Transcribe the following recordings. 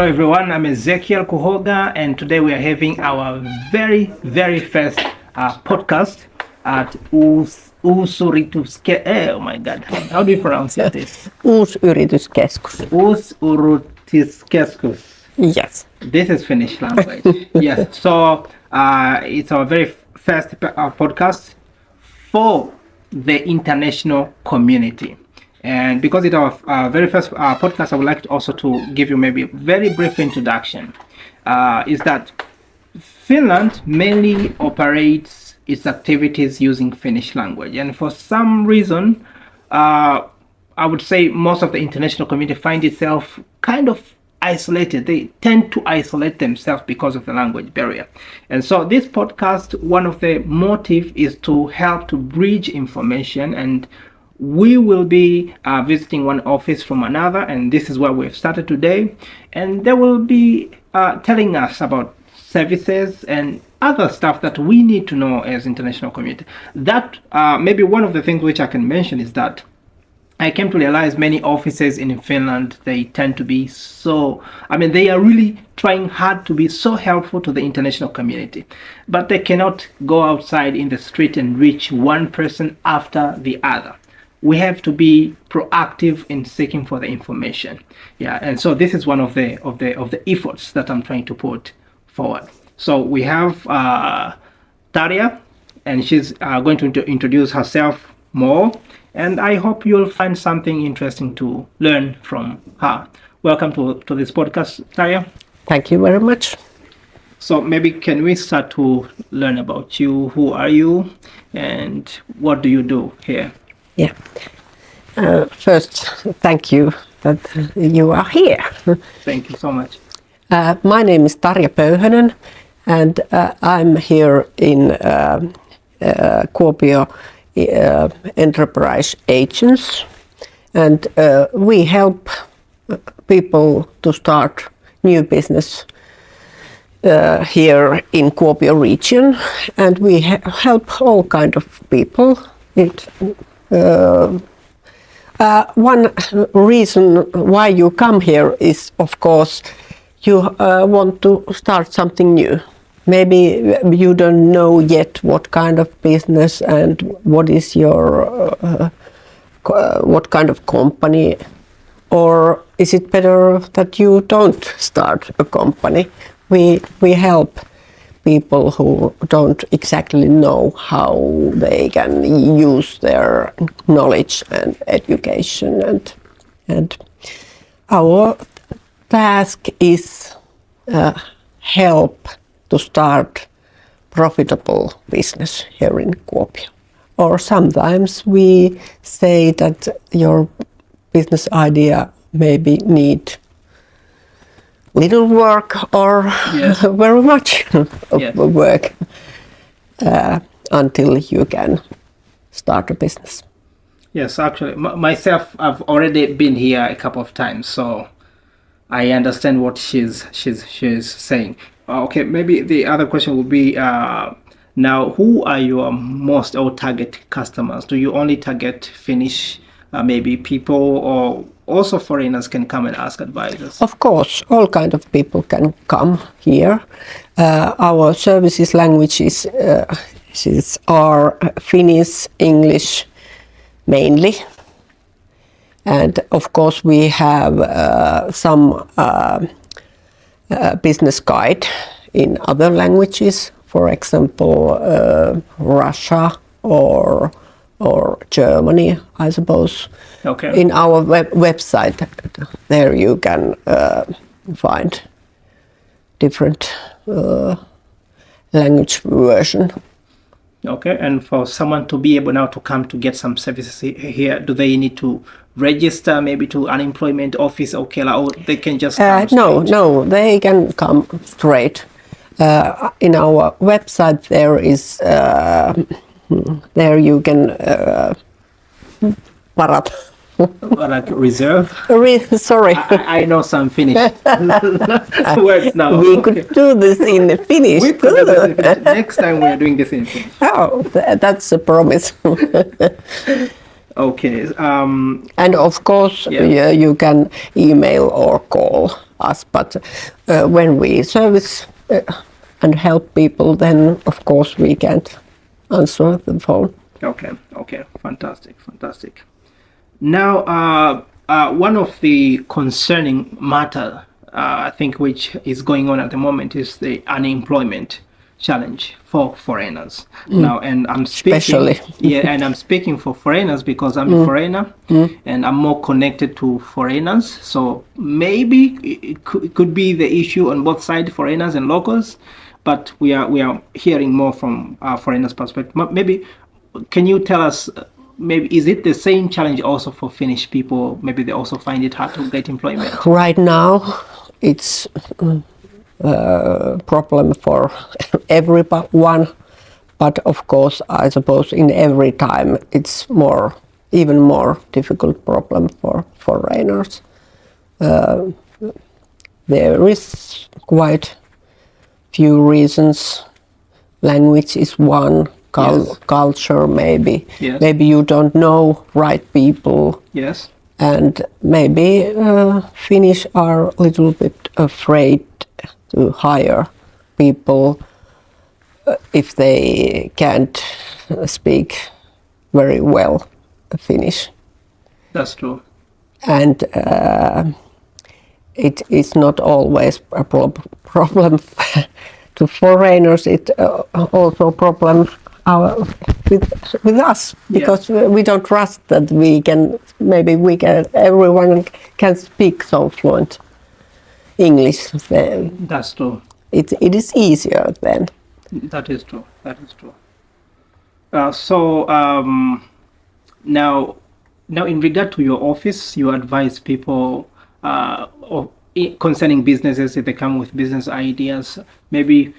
Hello everyone, I'm Ezekiel Kuhoga and today we are having our very first podcast at Uusyrityskeskus. Oh my god, how do you pronounce this? Uusyrityskeskus. Uusyrityskeskus. Yes. This is Finnish language. Yes, so it's our very first podcast for the international community. And because it's our very first podcast, I would like to also to give you maybe a very brief introduction. Is that Finland mainly operates its activities using Finnish language. And for some reason, I would say most of the international community find itself kind of isolated. They tend to isolate themselves because of the language barrier. And so this podcast, one of the motive is to help to bridge information, and we will be visiting one office from another, and this is where we've started today. And they will be telling us about services and other stuff that we need to know as international community. That maybe one of the things which I can mention is that I came to realize many offices in Finland, they tend to be they are really trying hard to be so helpful to the international community, but they cannot go outside in the street and reach one person after the other. We have to be proactive in seeking for the information. Yeah, and so this is one of the efforts that I'm trying to put forward. So we have Tarja, and she's going to introduce herself more, and I hope you'll find something interesting to learn from her. Welcome to this podcast, Tarja. Thank you very much. So maybe can we start to learn about you? Who are you, and what do you do here? Yeah. First, thank you that you are here. Thank you so much. My name is Tarja Pöyhönen, and I'm here in Kuopio Enterprise Agents, and we help people to start new business here in Kuopio region, and we help all kind of people. One reason why you come here is, of course, you want to start something new. Maybe you don't know yet what kind of business and what is your what kind of company, or is it better that you don't start a company? We help people who don't exactly know how they can use their knowledge and education, and our task is help to start profitable business here in Kuopio. Or sometimes we say that your business idea maybe need little work or very much work until you can start a business. Yes, actually, myself, I've already been here a couple of times, so I understand what she's saying. Okay, maybe the other question would be now, who are your most or target customers? Do you only target Finnish maybe people, or also foreigners can come and ask advice? Of course, all kind of people can come here. Our services languages are Finnish, English mainly, and of course we have some business guide in other languages, for example Russia or Germany, I suppose. Okay. In our website, there you can find different language version. Okay, and for someone to be able now to come to get some services here, do they need to register maybe to unemployment office or they can just come straight? No, they can come straight. In our website there is there you can like reserve? Sorry. I know some Finnish words now. We could do this in Finnish. We could do this in Finnish. Next time we are doing this in Finnish. Oh, that's a promise. Okay. And of course, you can email or call us. But when we service and help people, then of course we can't answer the phone. Okay, fantastic. Now, one of the concerning matter, I think, which is going on at the moment is the unemployment challenge for foreigners. Now, and I'm speaking, Especially. and I'm speaking for foreigners because I'm a foreigner, and I'm more connected to foreigners. So maybe it could be the issue on both sides, foreigners and locals. But we are hearing more from foreigners' perspective. Maybe can you tell us? Maybe is it the same challenge also for Finnish people? Maybe they also find it hard to get employment. Right now, it's a problem for everyone, but of course, I suppose in every time it's even more difficult problem for foreigners. There is quite few reasons. Language is one. Yes. Culture, maybe. Yes. Maybe you don't know right people. Yes. And maybe Finnish are a little bit afraid to hire people if they can't speak very well Finnish. That's true. And it is not always a problem to foreigners. It also problem with us, because we don't trust that everyone can speak so fluent English. That's true. It is easier then. That is true. So now in regard to your office, you advise people concerning businesses if they come with business ideas. Maybe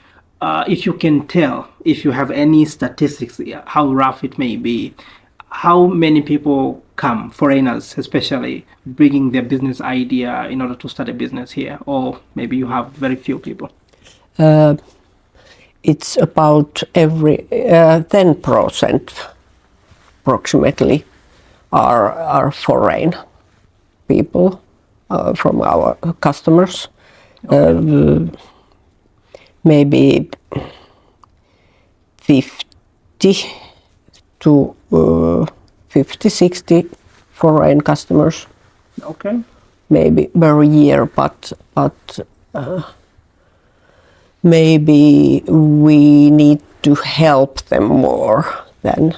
if you can tell, if you have any statistics, how rough it may be, how many people come, foreigners especially, bringing their business idea in order to start a business here, or maybe you have very few people? It's about every 10% approximately are foreign people from our customers. Okay. Maybe 50-60 foreign customers. Okay. Maybe per year, but maybe we need to help them more than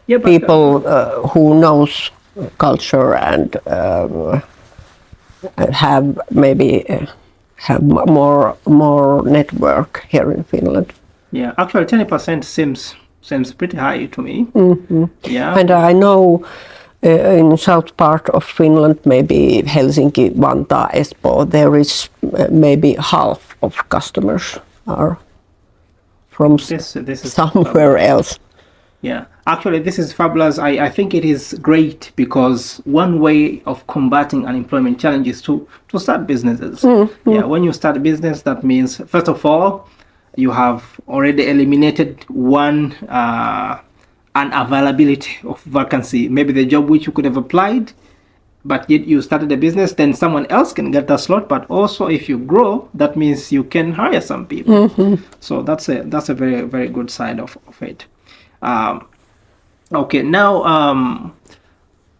people who knows culture and have more network here in Finland. Yeah, actually 10% seems pretty high to me. Mm-hmm. Yeah. And I know in south part of Finland, maybe Helsinki, Vantaa, Espoo, there is maybe half of customers are from this is somewhere else. Yeah, actually this is fabulous. I think it is great because one way of combating unemployment challenge is to start businesses. Mm-hmm. Yeah, when you start a business, that means first of all you have already eliminated one unavailability of vacancy, maybe the job which you could have applied, but yet you started a business, then someone else can get that slot. But also if you grow, that means you can hire some people. Mm-hmm. So that's a very, very good side of it. Okay, now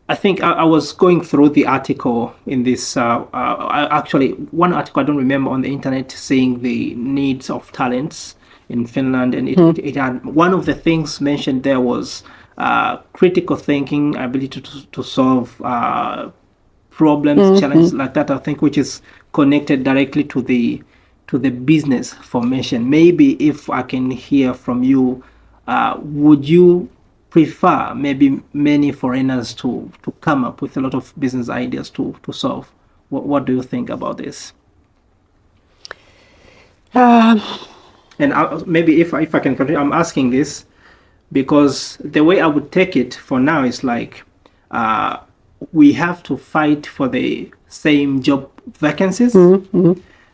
I think I was going through the article in this, actually one article I don't remember on the internet saying the needs of talents in Finland, and it had, one of the things mentioned there was critical thinking, ability to solve problems, challenges like that, I think, which is connected directly to the business formation. Maybe if I can hear from you, would you prefer maybe many foreigners to come up with a lot of business ideas to solve? What do you think about this? And maybe if I can continue, I'm asking this because the way I would take it for now is like we have to fight for the same job vacancies. Mm-hmm.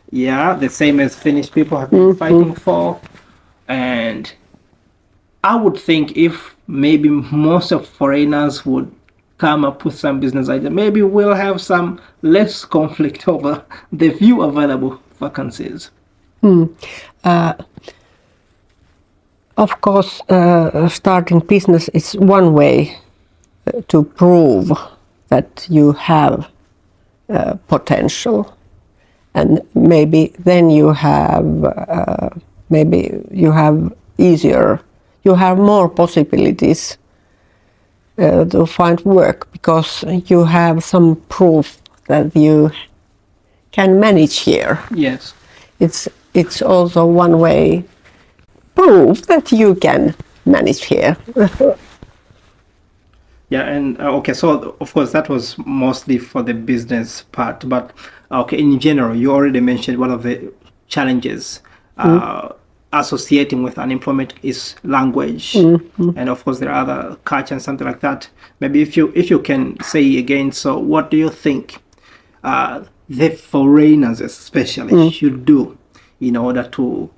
Yeah, the same as Finnish people have been fighting for. And I would think if maybe most of foreigners would come up with some business idea. Maybe we'll have some less conflict over the few available vacancies. Of course, starting business is one way to prove that you have potential, and maybe then you have you have more possibilities to find work, because you have some proof that you can manage here. Yes. It's also one way prove that you can manage here. Yeah, and okay, so of course that was mostly for the business part, but okay, in general, you already mentioned one of the challenges associating with unemployment is language, and of course there are other culture and something like that. Maybe if you can say again, so what do you think the foreigners especially should do in order to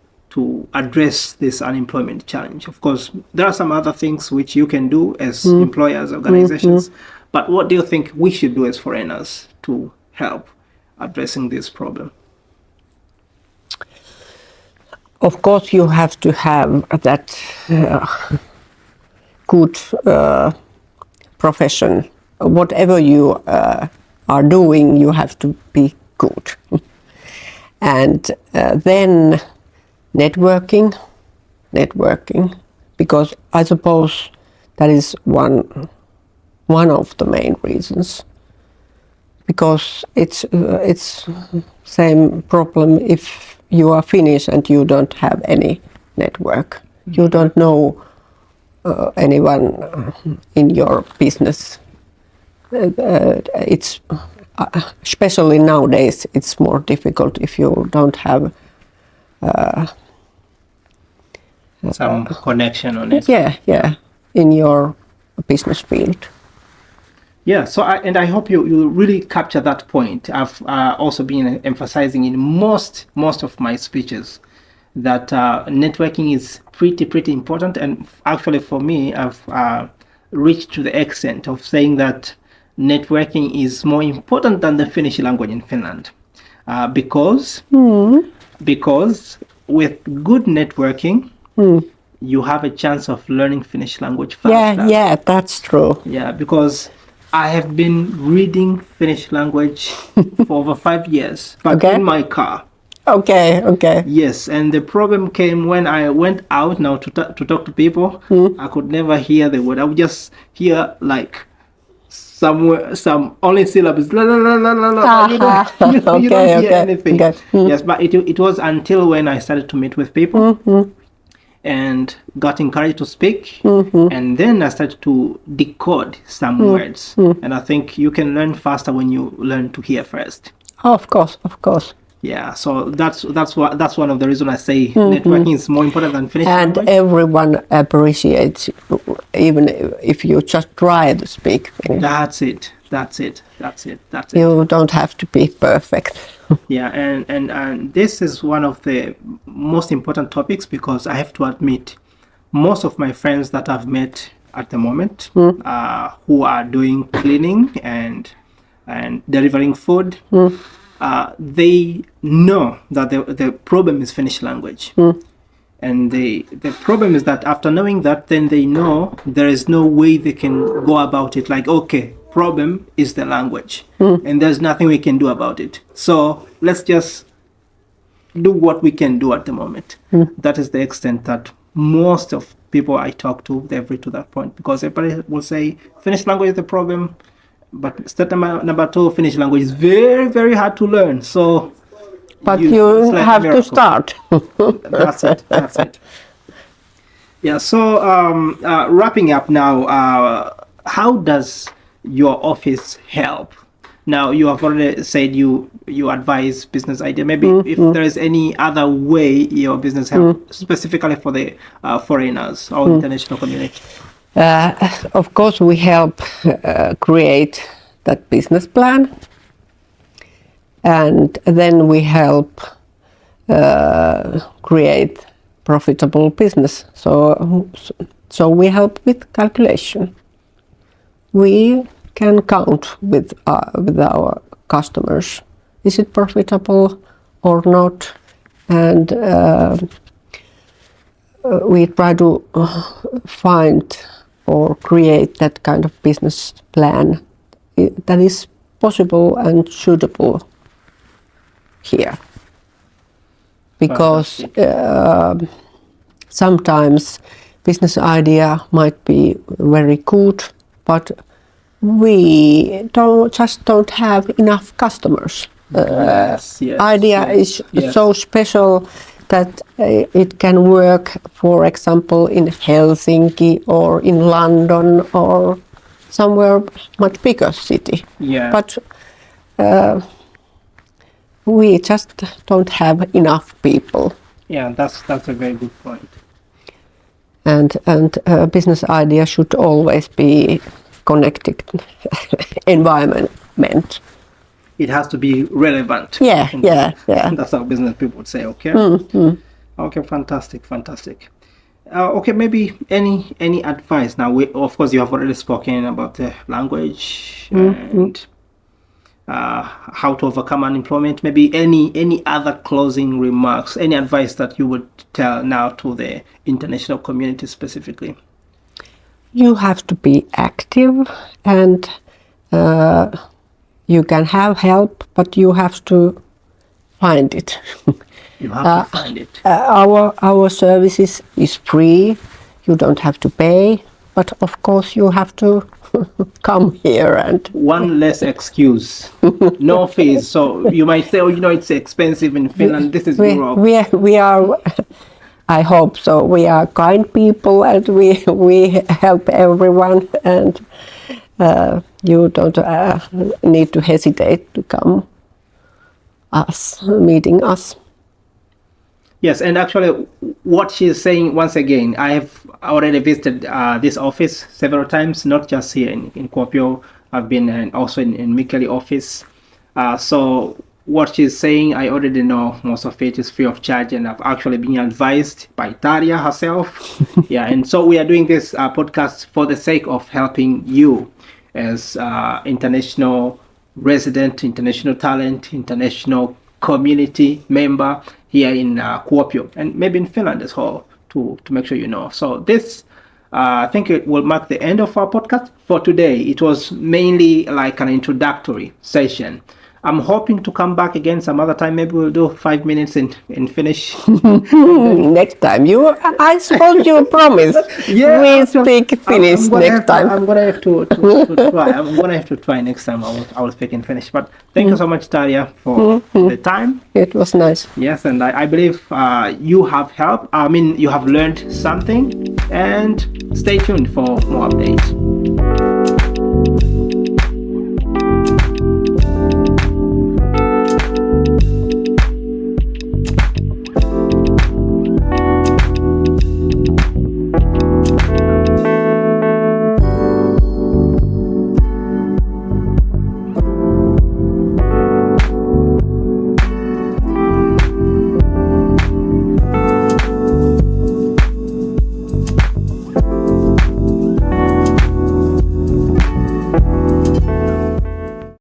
address this unemployment challenge? Of course, there are some other things which you can do as employers, organizations, but what do you think we should do as foreigners to help addressing this problem? Of course, you have to have that good profession. Whatever you are doing, you have to be good. And then networking, because I suppose that is one of the main reasons. Because it's same problem if you are Finnish and you don't have any network. You don't know anyone in your business. It's especially nowadays it's more difficult if you don't have Some connection on it. Yeah, in your business field. Yeah, so I hope you really capture that point. I've also been emphasizing in most of my speeches that networking is pretty important, and actually for me, I've reached to the extent of saying that networking is more important than the Finnish language in Finland, because with good networking, you have a chance of learning Finnish language faster. Yeah, that's true. Yeah, because I have been reading Finnish language for over 5 years, but in my car. Okay. Yes, and the problem came when I went out now to talk to people. I could never hear the word. I would just hear like some only syllables. La la la la la la. You don't hear anything. Okay. Yes, but it was until when I started to meet with people and got encouraged to speak, and then I started to decode some words. And I think you can learn faster when you learn to hear first. Of course. Yeah, so that's one of the reasons I say networking is more important than Finnish and language. everyone appreciates, even if you just try to speak Finnish. That's it. You don't have to be perfect. Yeah, and this is one of the most important topics, because I have to admit, most of my friends that I've met at the moment, who are doing cleaning and delivering food, they know that the problem is Finnish language. And the problem is that after knowing that, then they know there is no way they can go about it. Like, okay, problem is the language, and there's nothing we can do about it. So let's just do what we can do at the moment. That is the extent that most of people I talk to, they've reached to that point, because everybody will say Finnish language is the problem, but step number 2, Finnish language is very, very hard to learn. So but you like have to start. That's it. Yeah, so wrapping up now, how does your office help? Now, you have already said you advise business idea. Maybe if there is any other way your business help, specifically for the foreigners or international community. Of course, we help create that business plan, and then we help create profitable business. So we help with calculation. We can count with our customers. Is it profitable or not? And we try to find or create that kind of business plan that is possible and suitable here. Because sometimes business idea might be very good, but we don't have enough customers. Idea is so special that it can work, for example, in Helsinki or in London or somewhere much bigger city. Yeah. But we just don't have enough people. Yeah, that's a very good point. And business idea should always be connected environment. It has to be relevant. Yeah. That's how business people would say, okay? Okay, fantastic. Okay, maybe any advice? Now, of course, you have already spoken about the language and how to overcome unemployment. Maybe any other closing remarks, any advice that you would tell now to the international community specifically? You have to be active, and you can have help, but you have to find it. You have to find it. Our services is free. You don't have to pay, but of course you have to come here. And one less excuse, no fees. So you might say, it's expensive in Finland. This is Europe. We are. I hope so. We are kind people, and we help everyone. And you don't need to hesitate to come meeting us. Yes, and actually what she's saying, once again, I have already visited this office several times, not just here in Kuopio. I've been also in Mikkeli office. So what she's saying, I already know most of it is free of charge, and I've actually been advised by Tarja herself. Yeah, and so we are doing this podcast for the sake of helping you as international resident, international talent, international community member here in Kuopio, and maybe in Finland as well, to make sure you know. So this, I think it will mark the end of our podcast for today. It was mainly like an introductory session. I'm hoping to come back again some other time. Maybe we'll do 5 minutes and finish. Next time. I suppose you promise. Yeah, we speak Finnish next time. I'm gonna have to try. I'm gonna have to try next time. I will speak in Finnish. But thank you so much, Tarja, for the time. It was nice. Yes, and I believe you have helped. I mean, you have learned something. And stay tuned for more updates.